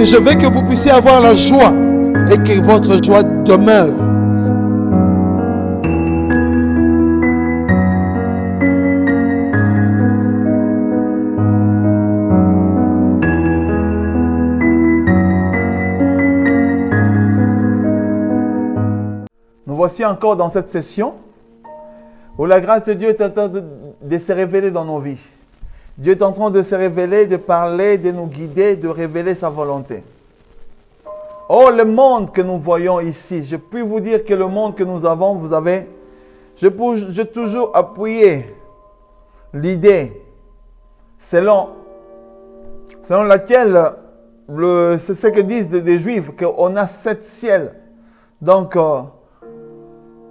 Et je veux que vous puissiez avoir la joie et que votre joie demeure. Nous voici encore dans cette session où la grâce de Dieu est en train de se révéler dans nos vies. Dieu est en train de se révéler, de parler, de nous guider, de révéler sa volonté. Oh, le monde que nous voyons ici, je puis vous dire que le monde que nous avons, vous avez, j'ai toujours appuyé l'idée selon laquelle, c'est ce que disent les Juifs, qu'on a 7 ciels. Donc,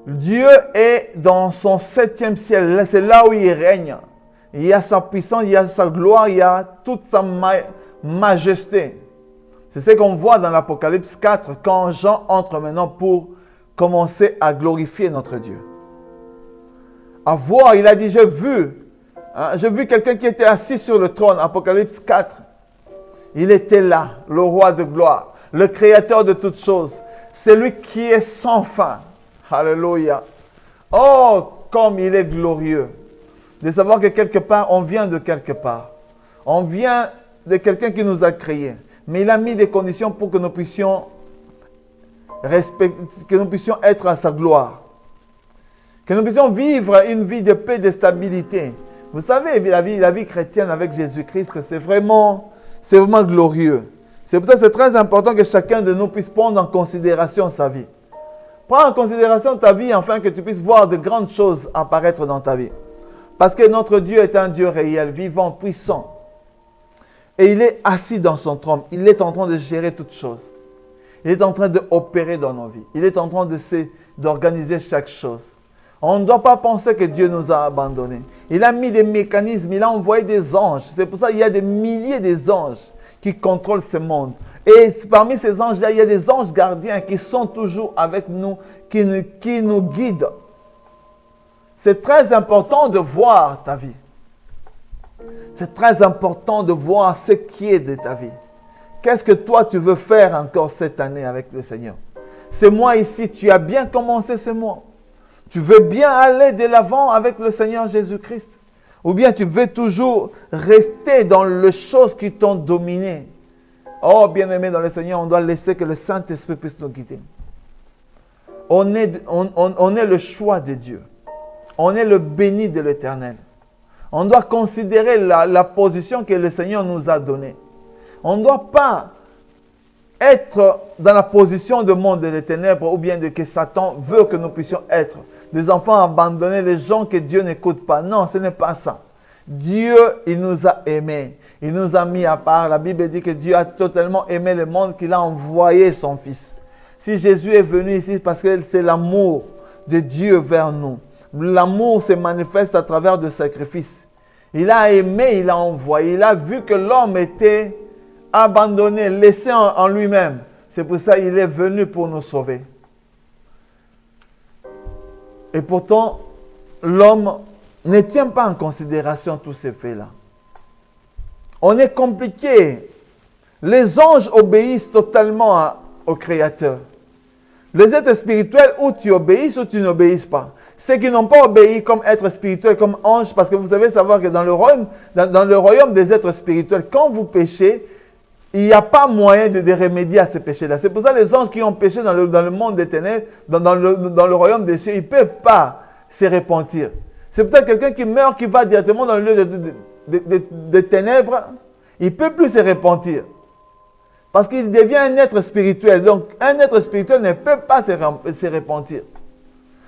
Dieu est dans son 7e ciel, c'est là où il règne. Il y a sa puissance, il y a sa gloire, il y a toute sa majesté. C'est ce qu'on voit dans l'Apocalypse 4 quand Jean entre maintenant pour commencer à glorifier notre Dieu. À voir, il a dit, j'ai vu quelqu'un qui était assis sur le trône, Apocalypse 4. Il était là, le roi de gloire, le créateur de toutes choses. C'est lui qui est sans fin. Alléluia. Oh, comme il est glorieux. De savoir que quelque part, on vient de quelque part. On vient de quelqu'un qui nous a créés. Mais il a mis des conditions pour que nous puissions être à sa gloire. Que nous puissions vivre une vie de paix, de stabilité. Vous savez, la vie chrétienne avec Jésus-Christ, c'est vraiment glorieux. C'est pour ça que c'est très important que chacun de nous puisse prendre en considération sa vie. Prends en considération ta vie afin que tu puisses voir de grandes choses apparaître dans ta vie. Parce que notre Dieu est un Dieu réel, vivant, puissant. Et il est assis dans son trône. Il est en train de gérer toutes choses. Il est en train d'opérer dans nos vies. Il est en train d'organiser chaque chose. On ne doit pas penser que Dieu nous a abandonnés. Il a mis des mécanismes, il a envoyé des anges. C'est pour ça qu'il y a des milliers d'anges qui contrôlent ce monde. Et parmi ces anges-là, il y a des anges gardiens qui sont toujours avec nous, qui nous guident. C'est très important de voir ta vie. C'est très important de voir ce qui est de ta vie. Qu'est-ce que toi tu veux faire encore cette année avec le Seigneur? Ce mois ici, tu as bien commencé ce mois. Tu veux bien aller de l'avant avec le Seigneur Jésus-Christ? Ou bien tu veux toujours rester dans les choses qui t'ont dominé? Oh, bien-aimé dans le Seigneur, on doit laisser que le Saint-Esprit puisse nous guider. On est le choix de Dieu. On est le béni de l'Éternel. On doit considérer la position que le Seigneur nous a donnée. On ne doit pas être dans la position du monde des ténèbres ou bien de que Satan veut que nous puissions être. Des enfants abandonnés, les gens que Dieu n'écoute pas. Non, ce n'est pas ça. Dieu, il nous a aimés. Il nous a mis à part. La Bible dit que Dieu a totalement aimé le monde qu'il a envoyé son Fils. Si Jésus est venu ici, parce que c'est l'amour de Dieu vers nous. L'amour se manifeste à travers de sacrifices. Il a aimé, il a envoyé. Il a vu que l'homme était abandonné, laissé en lui-même. C'est pour ça qu'il est venu pour nous sauver. Et pourtant, l'homme ne tient pas en considération tous ces faits-là. On est compliqué. Les anges obéissent totalement au Créateur. Les êtres spirituels, ou tu obéisses ou tu n'obéisses pas. Ceux qui n'ont pas obéi comme êtres spirituels, comme anges, parce que vous devez savoir que dans le royaume des êtres spirituels, quand vous péchez, il n'y a pas moyen de remédier à ces péchés-là. C'est pour ça que les anges qui ont péché dans le monde des ténèbres, dans le royaume des cieux, ils ne peuvent pas se repentir. C'est pour ça que quelqu'un qui meurt, qui va directement dans le lieu des ténèbres, il ne peut plus se repentir. Parce qu'il devient un être spirituel. Donc, un être spirituel ne peut pas se repentir.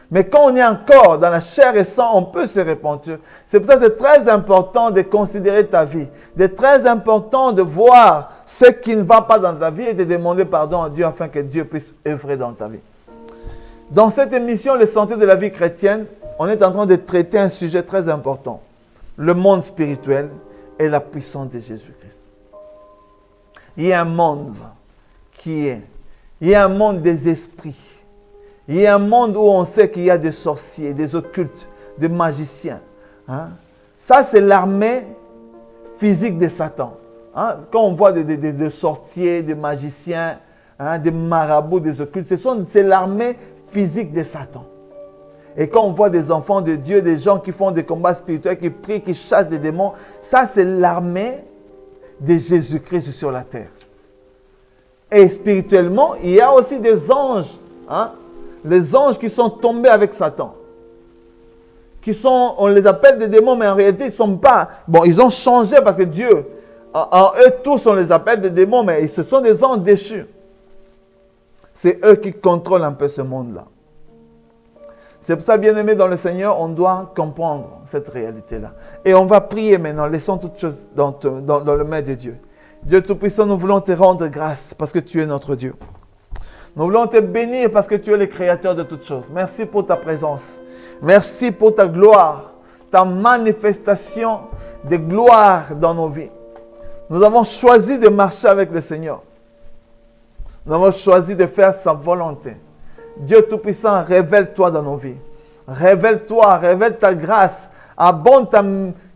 Mais quand on est encore dans la chair et sang, on peut se repentir. C'est pour ça que c'est très important de considérer ta vie. C'est très important de voir ce qui ne va pas dans ta vie et de demander pardon à Dieu afin que Dieu puisse œuvrer dans ta vie. Dans cette émission, le sentier de la vie chrétienne, on est en train de traiter un sujet très important. Le monde spirituel et la puissance de Jésus-Christ. Il y a un monde il y a un monde des esprits. Il y a un monde où on sait qu'il y a des sorciers, des occultes, des magiciens. Hein? Ça, c'est l'armée physique de Satan. Hein? Quand on voit des sorciers, des magiciens, hein, des marabouts, des occultes, c'est l'armée physique de Satan. Et quand on voit des enfants de Dieu, des gens qui font des combats spirituels, qui prient, qui chassent des démons, ça c'est l'armée de Jésus-Christ sur la terre. Et spirituellement, il y a aussi des anges. Hein? Les anges qui sont tombés avec Satan. On les appelle des démons, mais en réalité, ils ne sont pas... Bon, ils ont changé parce que Dieu, en eux tous, on les appelle des démons, mais ce sont des anges déchus. C'est eux qui contrôlent un peu ce monde-là. C'est pour ça, bien-aimés dans le Seigneur, on doit comprendre cette réalité-là. Et on va prier maintenant. Laissons toutes choses dans le main de Dieu. Dieu Tout-Puissant, nous voulons te rendre grâce parce que tu es notre Dieu. Nous voulons te bénir parce que tu es le créateur de toutes choses. Merci pour ta présence. Merci pour ta gloire, ta manifestation de gloire dans nos vies. Nous avons choisi de marcher avec le Seigneur. Nous avons choisi de faire sa volonté. Dieu Tout-Puissant, révèle-toi dans nos vies. Révèle-toi, révèle ta grâce. Abonde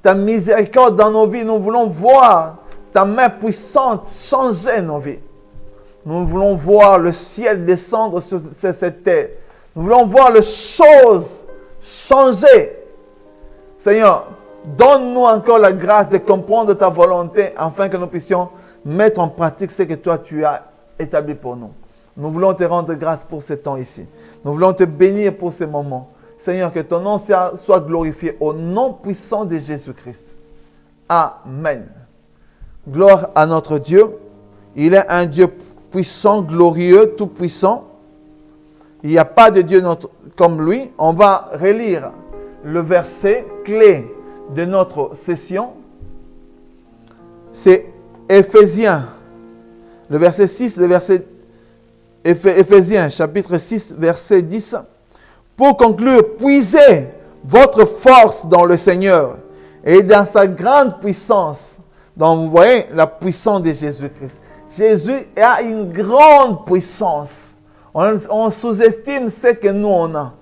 ta miséricorde dans nos vies. Nous voulons voir ta main puissante changer nos vies. Nous voulons voir le ciel descendre sur cette terre. Nous voulons voir les choses changer. Seigneur, donne-nous encore la grâce de comprendre ta volonté afin que nous puissions mettre en pratique ce que toi tu as établi pour nous. Nous voulons te rendre grâce pour ce temps ici. Nous voulons te bénir pour ces moments. Seigneur, que ton nom soit glorifié au nom puissant de Jésus-Christ. Amen. Gloire à notre Dieu. Il est un Dieu puissant, glorieux, tout puissant. Il n'y a pas de Dieu comme lui. On va relire le verset clé de notre session. C'est Éphésiens, le verset 6, le verset Éphésiens, chapitre 6, verset 10. Pour conclure, puisez votre force dans le Seigneur et dans sa grande puissance. Donc, vous voyez la puissance de Jésus-Christ. Jésus a une grande puissance. On sous-estime ce que nous on a.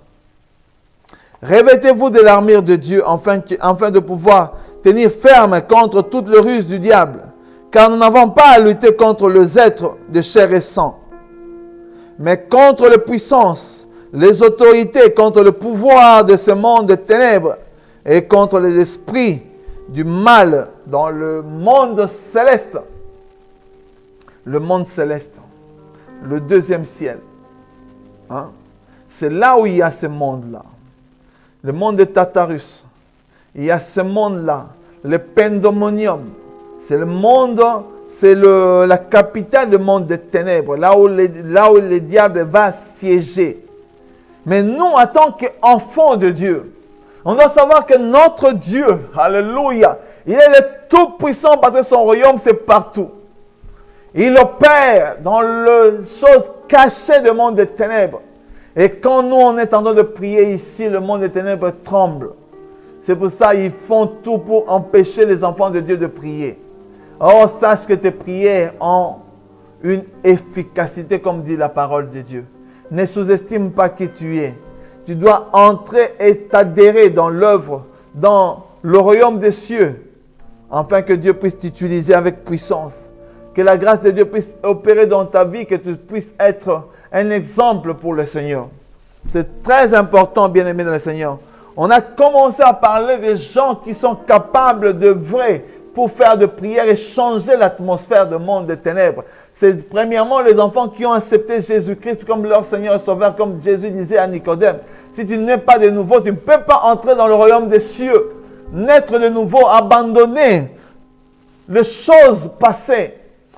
Revêtez-vous de l'armure de Dieu afin de pouvoir tenir ferme contre toute le ruse du diable. Car nous n'avons pas à lutter contre les êtres de chair et sang, mais contre les puissances, les autorités, contre le pouvoir de ce monde de ténèbres et contre les esprits du mal dans le monde céleste. Le monde céleste, le deuxième ciel. Hein? C'est là où il y a ce monde-là. Le monde de Tartarus. Il y a ce monde-là, le Pandémonium. C'est le monde, c'est la capitale du monde des ténèbres, là où le diable va siéger. Mais nous, en tant qu'enfants de Dieu, on doit savoir que notre Dieu, alléluia, il est le tout-puissant parce que son royaume, c'est partout. Il opère dans les choses cachées du monde des ténèbres. Et quand nous, on est en train de prier ici, le monde des ténèbres tremble. C'est pour ça qu'ils font tout pour empêcher les enfants de Dieu de prier. Oh, sache que tes prières ont une efficacité, comme dit la parole de Dieu. Ne sous-estime pas qui tu es. Tu dois entrer et t'adhérer dans l'œuvre, dans le royaume des cieux, afin que Dieu puisse t'utiliser avec puissance. Que la grâce de Dieu puisse opérer dans ta vie, que tu puisses être un exemple pour le Seigneur. C'est très important, bien-aimé dans le Seigneur. On a commencé à parler des gens qui sont capables de vrai pour faire de prières et changer l'atmosphère du monde des ténèbres. C'est premièrement les enfants qui ont accepté Jésus-Christ comme leur Seigneur et Sauveur, comme Jésus disait à Nicodème. Si tu n'es pas de nouveau, tu ne peux pas entrer dans le royaume des cieux. Naître de nouveau, abandonner les choses passées.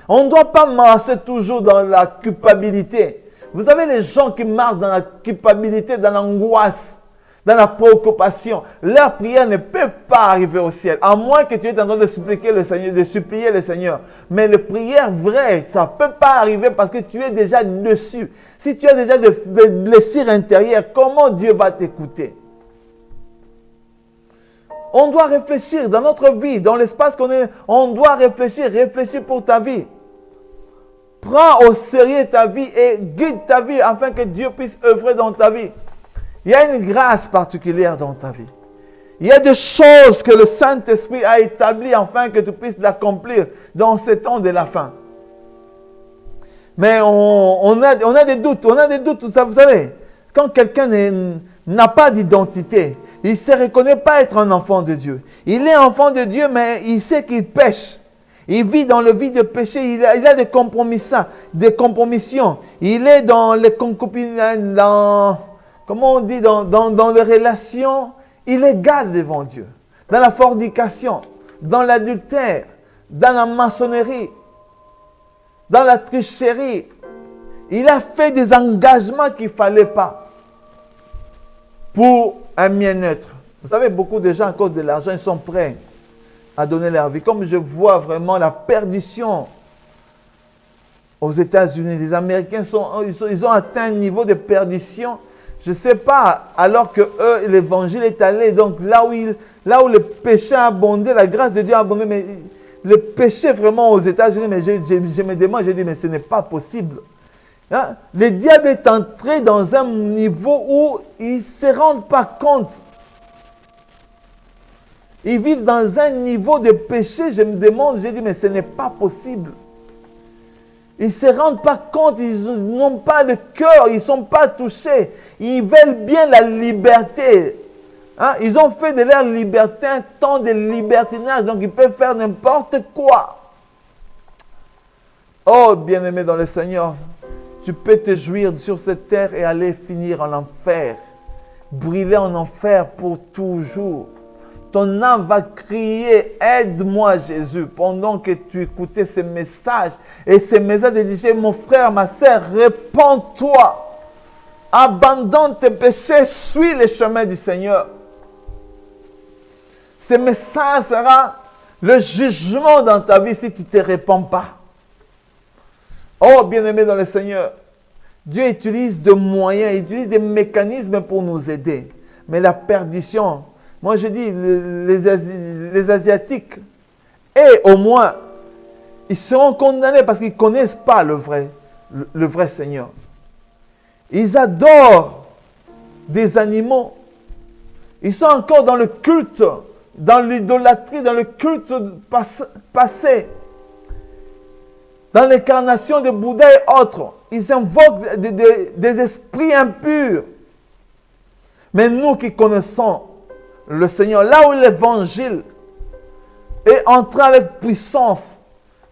On ne doit pas marcher toujours dans la culpabilité. Vous savez, les gens qui marchent dans la culpabilité, dans l'angoisse, dans la préoccupation, leur prière ne peut pas arriver au ciel, à moins que tu es en train de supplier le Seigneur, de supplier le Seigneur. Mais les prières vraies, ça ne peut pas arriver parce que tu es déjà dessus. Si tu as déjà des blessures intérieures, comment Dieu va t'écouter? On doit réfléchir dans notre vie, dans l'espace qu'on est. On doit réfléchir pour ta vie. Prends au sérieux ta vie et guide ta vie afin que Dieu puisse œuvrer dans ta vie. Il y a une grâce particulière dans ta vie. Il y a des choses que le Saint-Esprit a établies afin que tu puisses l'accomplir dans ces temps de la fin. Mais on a des doutes, vous savez. Quand quelqu'un n'a pas d'identité, il ne se reconnaît pas être un enfant de Dieu. Il est enfant de Dieu, mais il sait qu'il pêche. Il vit dans le vie de péché, il a des compromissions. Il est dans les concubinages, comment on dit, dans les relations illégales devant Dieu. Dans la fornication, dans l'adultère, dans la maçonnerie, dans la tricherie. Il a fait des engagements qu'il ne fallait pas pour un bien-être. Vous savez, beaucoup de gens, à cause de l'argent, ils sont prêts à donner leur vie. Comme je vois vraiment la perdition aux États-Unis, les Américains ils ont atteint un niveau de perdition. Je ne sais pas, alors que eux, l'évangile est allé, donc là où le péché a abondé, la grâce de Dieu a abondé, mais le péché vraiment aux États-Unis, mais je me demande, je dis, mais ce n'est pas possible. Hein? Le diable est entré dans un niveau où ils ne se rendent pas compte. Ils vivent dans un niveau de péché, je me demande, je dis, mais ce n'est pas possible. Ils ne se rendent pas compte, ils n'ont pas le cœur, ils ne sont pas touchés. Ils veulent bien la liberté. Hein? Ils ont fait de leur liberté un temps de libertinage, donc ils peuvent faire n'importe quoi. Oh, bien-aimé dans le Seigneur, tu peux te jouir sur cette terre et aller finir en enfer. Brûler en enfer pour toujours. Ton âme va crier, aide-moi Jésus, pendant que tu écoutais ces messages. Et ces messages disaient, mon frère, ma sœur, répands-toi. Abandonne tes péchés, suis les chemins du Seigneur. Ce message sera le jugement dans ta vie si tu ne te répands pas. Oh, bien-aimé dans le Seigneur, Dieu utilise des moyens, il utilise des mécanismes pour nous aider. Mais la perdition, moi je dis, les Asiatiques, et au moins, ils seront condamnés parce qu'ils ne connaissent pas le vrai Seigneur. Ils adorent des animaux. Ils sont encore dans le culte, dans l'idolâtrie, dans le culte passé. Dans l'incarnation de Bouddha et autres, ils invoquent des esprits impurs. Mais nous qui connaissons le Seigneur, là où l'évangile est entré avec puissance,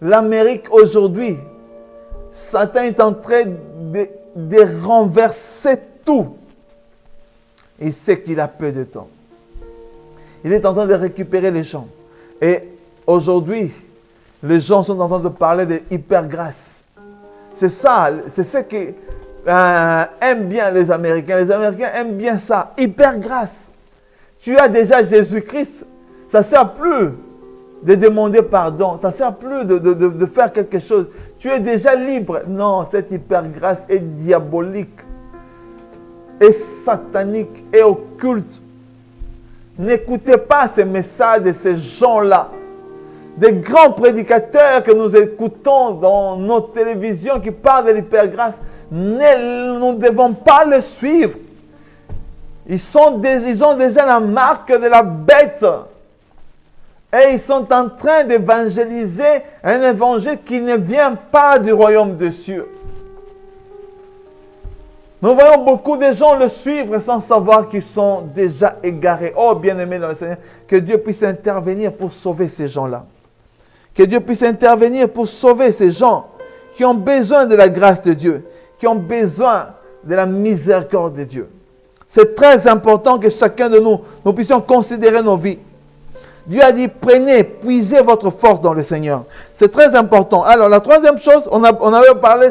l'Amérique aujourd'hui, Satan est en train de renverser tout. Il sait qu'il a peu de temps. Il est en train de récupérer les gens. Et aujourd'hui, les gens sont en train de parler de hyper-grâce. C'est ça, c'est ce que aiment bien les Américains. Les Américains aiment bien ça, hyper-grâce. Tu as déjà Jésus-Christ, ça ne sert plus de demander pardon, ça ne sert plus de faire quelque chose. Tu es déjà libre. Non, cette hyper-grâce est diabolique, est satanique, est occulte. N'écoutez pas ces messages de ces gens-là. Des grands prédicateurs que nous écoutons dans nos télévisions qui parlent de l'hypergrâce, nous ne devons pas les suivre. Ils ont déjà la marque de la bête. Et ils sont en train d'évangéliser un évangile qui ne vient pas du royaume des cieux. Nous voyons beaucoup de gens le suivre sans savoir qu'ils sont déjà égarés. Oh, bien-aimés dans le Seigneur, que Dieu puisse intervenir pour sauver ces gens-là. Que Dieu puisse intervenir pour sauver ces gens qui ont besoin de la grâce de Dieu, qui ont besoin de la miséricorde de Dieu. C'est très important que chacun de nous puissions considérer nos vies. Dieu a dit, prenez, puisez votre force dans le Seigneur. C'est très important. Alors, la troisième chose, on avait parlé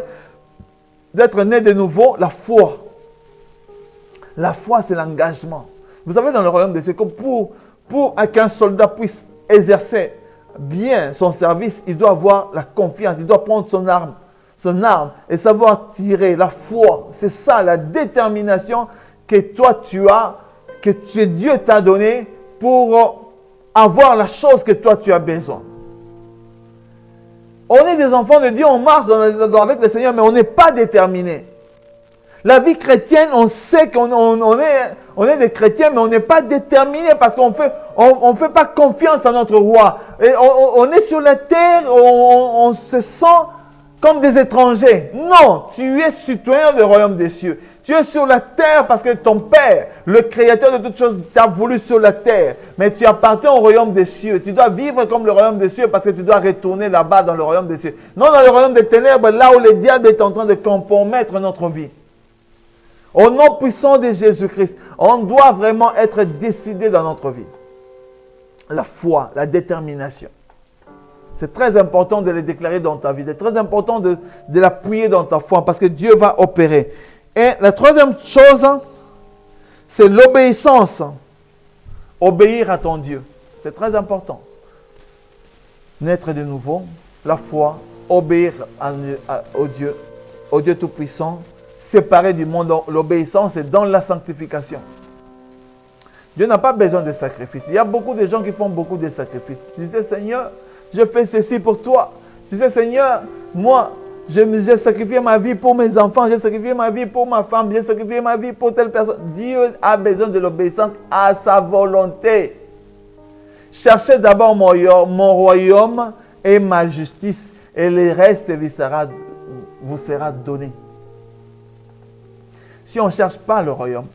d'être né de nouveau, la foi. La foi, c'est l'engagement. Vous savez, dans le royaume des cieux, pour qu'un soldat puisse exercer bien son service, il doit avoir la confiance, il doit prendre son arme et savoir tirer. La foi, c'est ça, la détermination que toi tu as, que Dieu t'a donné pour avoir la chose que toi tu as besoin. On est des enfants de Dieu, on marche avec le Seigneur, mais on n'est pas déterminé. La vie chrétienne, on sait on est des chrétiens, mais on n'est pas déterminé parce qu'on fait pas confiance à notre roi. Et on est sur la terre, on se sent comme des étrangers. Non, tu es citoyen du royaume des cieux. Tu es sur la terre parce que ton Père, le créateur de toutes choses, t'a voulu sur la terre. Mais tu appartiens au royaume des cieux. Tu dois vivre comme le royaume des cieux parce que tu dois retourner là-bas dans le royaume des cieux. Non dans le royaume des ténèbres, là où le diable est en train de compromettre notre vie. Au nom puissant de Jésus-Christ, on doit vraiment être décidé dans notre vie. La foi, la détermination. C'est très important de les déclarer dans ta vie. C'est très important de l'appuyer dans ta foi parce que Dieu va opérer. Et la troisième chose, c'est l'obéissance. Obéir à ton Dieu. C'est très important. Naître de nouveau, la foi, obéir au Dieu Tout-Puissant, séparé du monde. L'obéissance est dans la sanctification. Dieu n'a pas besoin de sacrifices. Il y a beaucoup de gens qui font beaucoup de sacrifices. Tu sais, Seigneur, je fais ceci pour toi. Tu sais, Seigneur, moi, j'ai sacrifié ma vie pour mes enfants, j'ai sacrifié ma vie pour ma femme, j'ai sacrifié ma vie pour telle personne. Dieu a besoin de l'obéissance à sa volonté. Cherchez d'abord mon royaume et ma justice, et le reste vous sera donné. Si on ne cherche pas le royaume,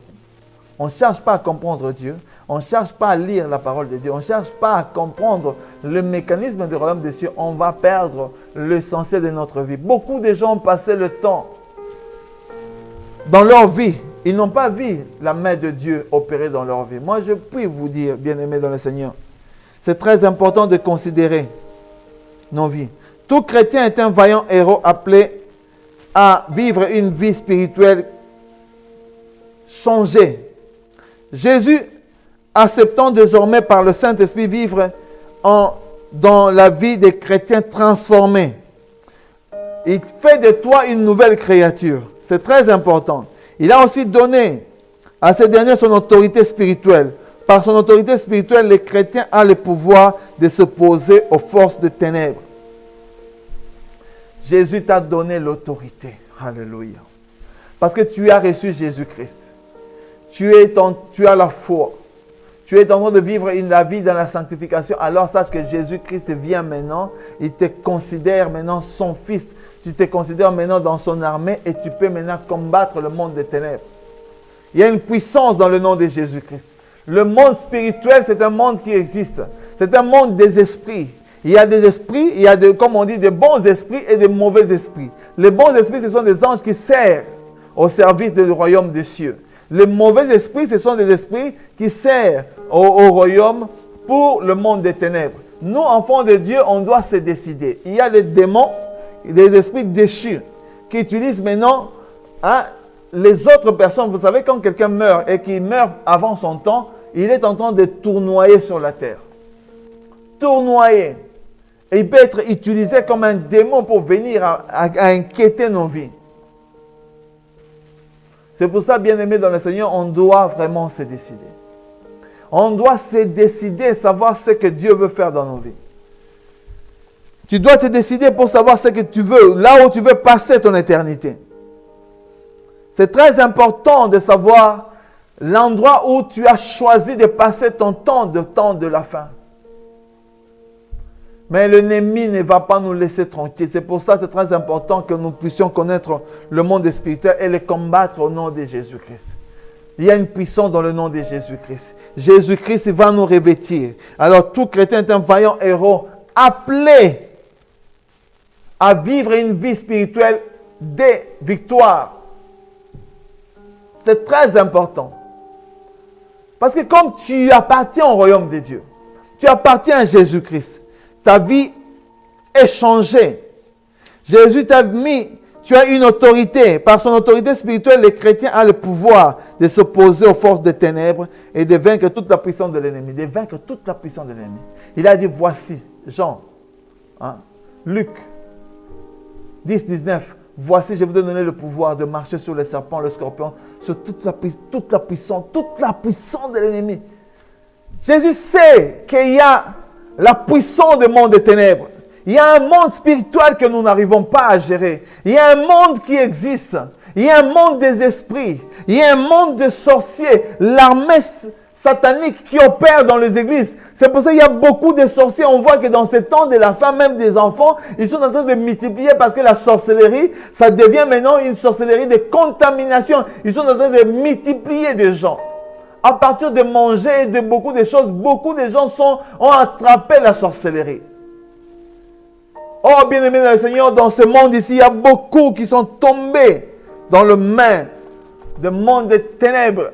on ne cherche pas à comprendre Dieu, on ne cherche pas à lire la parole de Dieu, on ne cherche pas à comprendre le mécanisme du royaume des cieux, on va perdre l'essentiel de notre vie. Beaucoup de gens ont passé le temps dans leur vie. Ils n'ont pas vu la main de Dieu opérer dans leur vie. Moi, je puis vous dire, bien-aimés dans le Seigneur, c'est très important de considérer nos vies. Tout chrétien est un vaillant héros appelé à vivre une vie spirituelle changée. Jésus, acceptant désormais par le Saint-Esprit vivre dans la vie des chrétiens transformés. Il fait de toi une nouvelle créature. C'est très important. Il a aussi donné à ces derniers son autorité spirituelle. Par son autorité spirituelle, les chrétiens ont le pouvoir de s'opposer aux forces des ténèbres. Jésus t'a donné l'autorité. Alléluia. Parce que tu as reçu Jésus-Christ. Tu as la foi. Tu es en train de vivre la vie dans la sanctification. Alors sache que Jésus-Christ vient maintenant. Il te considère maintenant son fils. Tu te considères maintenant dans son armée et tu peux maintenant combattre le monde des ténèbres. Il y a une puissance dans le nom de Jésus-Christ. Le monde spirituel, c'est un monde qui existe. C'est un monde des esprits. Il y a des esprits, il y a comme on dit, des bons esprits et des mauvais esprits. Les bons esprits, ce sont des anges qui servent au service du royaume des cieux. Les mauvais esprits, ce sont des esprits qui servent au royaume pour le monde des ténèbres. Nous, enfants de Dieu, on doit se décider. Il y a des démons, des esprits déchus qui utilisent maintenant les autres personnes. Vous savez, quand quelqu'un meurt et qu'il meurt avant son temps, il est en train de tournoyer sur la terre. Tournoyer. Et il peut être utilisé comme un démon pour venir à inquiéter nos vies. C'est pour ça, bien-aimés dans le Seigneur, on doit vraiment se décider. On doit se décider, savoir ce que Dieu veut faire dans nos vies. Tu dois te décider pour savoir ce que tu veux, là où tu veux passer ton éternité. C'est très important de savoir l'endroit où tu as choisi de passer ton temps de la fin. Mais l'ennemi ne va pas nous laisser tranquilles. C'est pour ça que c'est très important que nous puissions connaître le monde spirituel et le combattre au nom de Jésus-Christ. Il y a une puissance dans le nom de Jésus-Christ. Jésus-Christ va nous revêtir. Alors tout chrétien est un vaillant héros appelé à vivre une vie spirituelle des victoires. C'est très important. Parce que comme tu appartiens au royaume de Dieu, tu appartiens à Jésus-Christ, ta vie est changée. Jésus t'a mis, tu as une autorité. Par son autorité spirituelle, les chrétiens ont le pouvoir de s'opposer aux forces des ténèbres et de vaincre toute la puissance de l'ennemi. De vaincre toute la puissance de l'ennemi. Il a dit, voici, Jean, Luc 10, 19. Voici, je vous ai donné le pouvoir de marcher sur les serpents, le scorpion, sur toute la puissance de l'ennemi. Jésus sait qu'il y a la puissance du monde des ténèbres. Il y a un monde spirituel que nous n'arrivons pas à gérer. Il y a un monde qui existe. Il y a un monde des esprits. Il y a un monde de sorciers. L'armée satanique qui opère dans les églises. C'est pour ça qu'il y a beaucoup de sorciers. On voit que dans ces temps de la fin, même des enfants, ils sont en train de multiplier parce que la sorcellerie, ça devient maintenant une sorcellerie de contamination. Ils sont en train de multiplier des gens. À partir de manger et de beaucoup de choses, beaucoup de gens ont attrapé la sorcellerie. Oh, bien-aimé dans le Seigneur, dans ce monde ici, il y a beaucoup qui sont tombés dans le main du monde des ténèbres.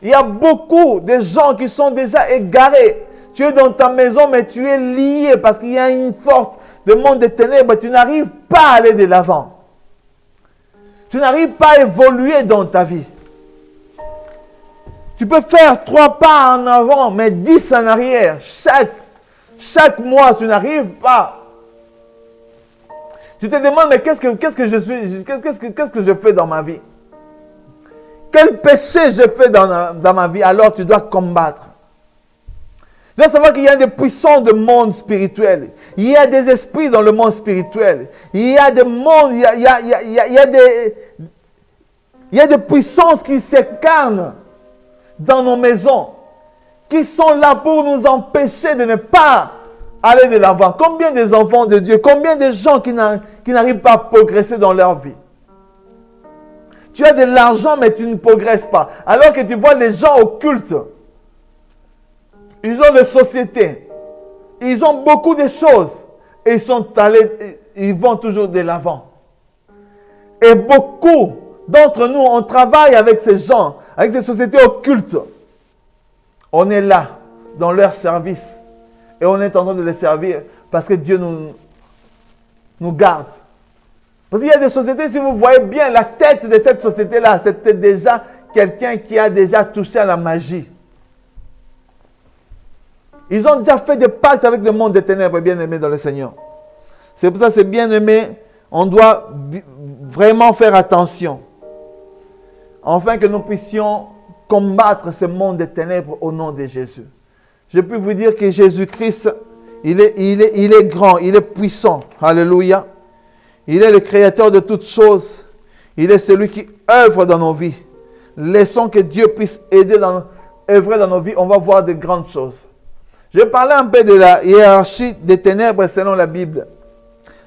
Il y a beaucoup de gens qui sont déjà égarés. Tu es dans ta maison, mais tu es lié parce qu'il y a une force du monde des ténèbres. Tu n'arrives pas à aller de l'avant. Tu n'arrives pas à évoluer dans ta vie. Tu peux faire 3 pas en avant, mais 10 en arrière. Chaque mois, tu n'arrives pas. Tu te demandes, mais qu'est-ce que je fais dans ma vie? Quel péché je fais dans ma vie? Alors tu dois combattre. Tu dois savoir qu'il y a des puissances de monde spirituel. Il y a des esprits dans le monde spirituel. Il y a des mondes, il y a des puissances qui s'incarnent dans nos maisons, qui sont là pour nous empêcher de ne pas aller de l'avant. Combien des enfants de Dieu, combien de gens qui n'arrivent pas à progresser dans leur vie? Tu as de l'argent, mais tu ne progresses pas. Alors que tu vois les gens occultes, ils ont des sociétés, ils ont beaucoup de choses, et ils vont toujours de l'avant. Et beaucoup d'entre nous, on travaille avec ces gens, avec ces sociétés occultes. On est là, dans leur service. Et on est en train de les servir parce que Dieu nous garde. Parce qu'il y a des sociétés, si vous voyez bien, la tête de cette société-là, c'était déjà quelqu'un qui a déjà touché à la magie. Ils ont déjà fait des pactes avec le monde des ténèbres, bien-aimés dans le Seigneur. C'est pour ça que c'est bien-aimé, on doit vraiment faire attention. Afin que nous puissions combattre ce monde des ténèbres au nom de Jésus. Je peux vous dire que Jésus-Christ, il est grand, il est puissant. Alléluia. Il est le créateur de toutes choses. Il est celui qui œuvre dans nos vies. Laissons que Dieu puisse œuvrer dans nos vies. On va voir de grandes choses. Je vais parler un peu de la hiérarchie des ténèbres selon la Bible.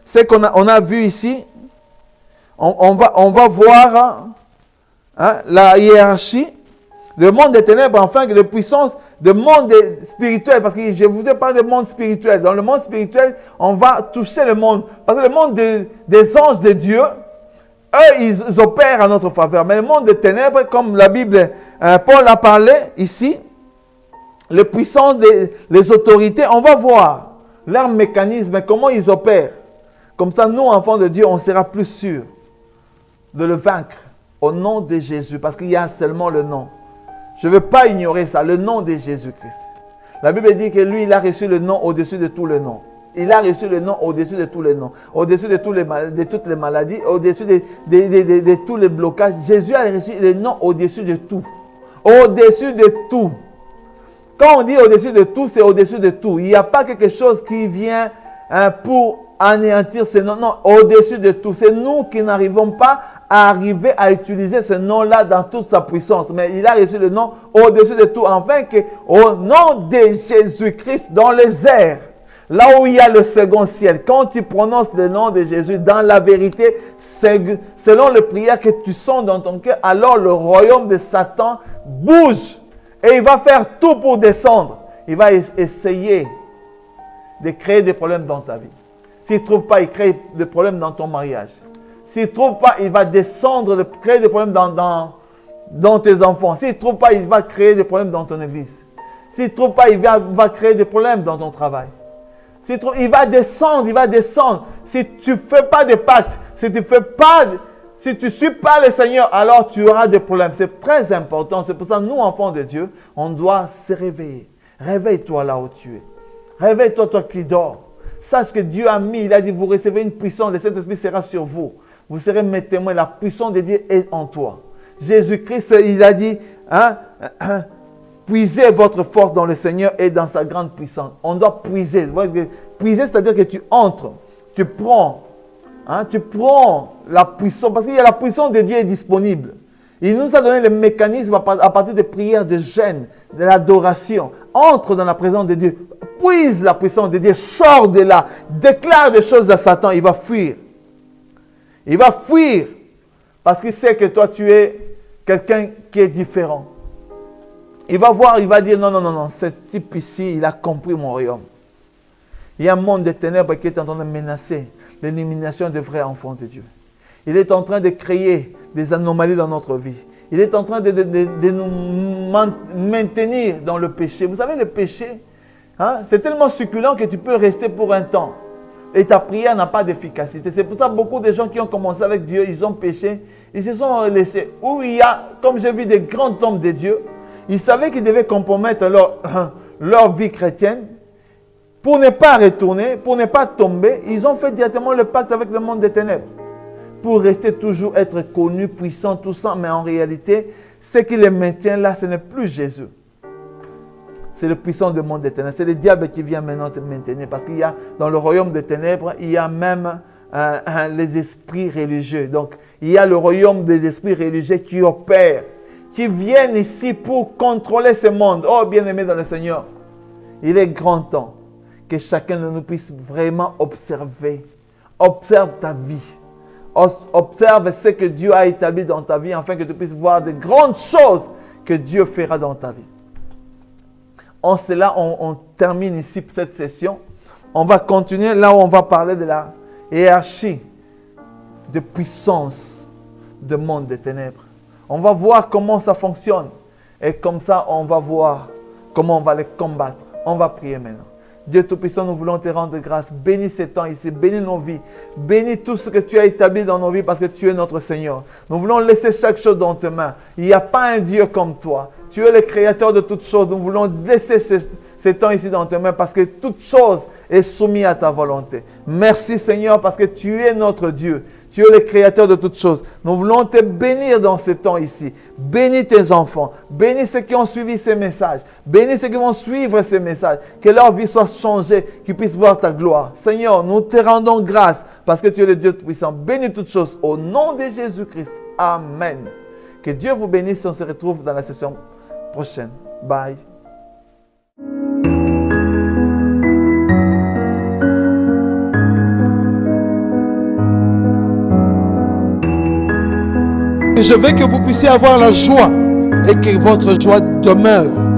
Ce qu'on a vu ici, on va voir la hiérarchie. Le monde des ténèbres, enfin, les puissances du monde spirituel. Parce que je vous ai parlé du monde spirituel. Dans le monde spirituel, on va toucher le monde. Parce que le monde des anges de Dieu, eux, ils opèrent à notre faveur. Mais le monde des ténèbres, comme la Bible, Paul a parlé ici, les puissances, les autorités, on va voir leur mécanisme, comment ils opèrent. Comme ça, nous, enfants de Dieu, on sera plus sûrs de le vaincre au nom de Jésus. Parce qu'il y a seulement le nom. Je ne veux pas ignorer ça, le nom de Jésus-Christ. La Bible dit que lui, il a reçu le nom au-dessus de tous les noms. Il a reçu le nom au-dessus de tous les noms. Au-dessus de toutes les maladies, au-dessus de tous les blocages. Jésus a reçu le nom au-dessus de tout. Au-dessus de tout. Quand on dit au-dessus de tout, c'est au-dessus de tout. Il n'y a pas quelque chose qui vient pour anéantir ce nom. Non, au-dessus de tout. C'est nous qui n'arrivons pas à arriver à utiliser ce nom-là dans toute sa puissance. Mais il a reçu le nom au-dessus de tout. Afin qu'au nom de Jésus-Christ, dans les airs, là où il y a le second ciel, quand tu prononces le nom de Jésus dans la vérité, selon les prières que tu sens dans ton cœur, alors le royaume de Satan bouge. Et il va faire tout pour descendre. Il va essayer de créer des problèmes dans ta vie. S'il ne trouve pas, il crée des problèmes dans ton mariage. S'il ne trouve pas, il va descendre, créer des problèmes dans tes enfants. S'il ne trouve pas, il va créer des problèmes dans ton église. S'il ne trouve pas, il va créer des problèmes dans ton travail. Il va descendre. Si tu ne fais pas de pacte, si tu ne suis pas le Seigneur, alors tu auras des problèmes. C'est très important. C'est pour ça que nous, enfants de Dieu, on doit se réveiller. Réveille-toi là où tu es. Réveille-toi, toi qui dors. Sache que Dieu a mis, il a dit, vous recevez une puissance, le Saint-Esprit sera sur vous. Vous serez mes témoins, la puissance de Dieu est en toi. Jésus-Christ, il a dit, puisez votre force dans le Seigneur et dans sa grande puissance. On doit puiser. puiser, c'est-à-dire que tu entres, tu prends la puissance, parce qu'il y a la puissance de Dieu est disponible. Il nous a donné le mécanisme à partir des prières, de jeûne, de l'adoration. Entre dans la présence de Dieu, puise la puissance de Dieu, sors de là, déclare des choses à Satan, il va fuir. Il va fuir parce qu'il sait que toi, tu es quelqu'un qui est différent. Il va voir, il va dire, non, ce type ici, il a compris mon royaume. Il y a un monde de ténèbres qui est en train de menacer l'élimination des vrais enfants de Dieu. Il est en train de créer des anomalies dans notre vie. Il est en train de nous maintenir dans le péché. Vous savez, le péché, c'est tellement succulent que tu peux rester pour un temps. Et ta prière n'a pas d'efficacité. C'est pour ça que beaucoup de gens qui ont commencé avec Dieu, ils ont péché, ils se sont laissés. Où il y a, comme j'ai vu des grands hommes de Dieu, ils savaient qu'ils devaient compromettre leur vie chrétienne pour ne pas retourner, pour ne pas tomber. Ils ont fait directement le pacte avec le monde des ténèbres. Pour rester toujours être connu, puissant, tout ça. Mais en réalité, ce qui les maintient là, ce n'est plus Jésus. C'est le puissant du monde des ténèbres. C'est le diable qui vient maintenant te maintenir. Parce qu'il y a, dans le royaume des ténèbres, il y a même les esprits religieux. Donc, il y a le royaume des esprits religieux qui opèrent, qui viennent ici pour contrôler ce monde. Oh, bien-aimé dans le Seigneur, il est grand temps que chacun de nous puisse vraiment observer. Observe ta vie. Observe ce que Dieu a établi dans ta vie afin que tu puisses voir de grandes choses que Dieu fera dans ta vie. En cela, on termine ici cette session. On va continuer là où on va parler de la hiérarchie de puissance du monde des ténèbres. On va voir comment ça fonctionne. Et comme ça, on va voir comment on va les combattre. On va prier maintenant. Dieu Tout-Puissant, nous voulons te rendre grâce. Bénis ces temps ici, bénis nos vies. Bénis tout ce que tu as établi dans nos vies parce que tu es notre Seigneur. Nous voulons laisser chaque chose dans tes mains. Il n'y a pas un Dieu comme toi. Tu es le créateur de toutes choses. Nous voulons laisser ces temps ici dans tes mains parce que toute chose est soumise à ta volonté. Merci Seigneur parce que tu es notre Dieu. Tu es le créateur de toutes choses. Nous voulons te bénir dans ces temps ici. Bénis tes enfants. Bénis ceux qui ont suivi ces messages. Bénis ceux qui vont suivre ces messages. Que leur vie soit changée, qu'ils puissent voir ta gloire. Seigneur, nous te rendons grâce parce que tu es le Dieu Tout-Puissant. Bénis toutes choses au nom de Jésus-Christ. Amen. Que Dieu vous bénisse. On se retrouve dans la session prochaine. Bye. Je veux que vous puissiez avoir la joie et que votre joie demeure.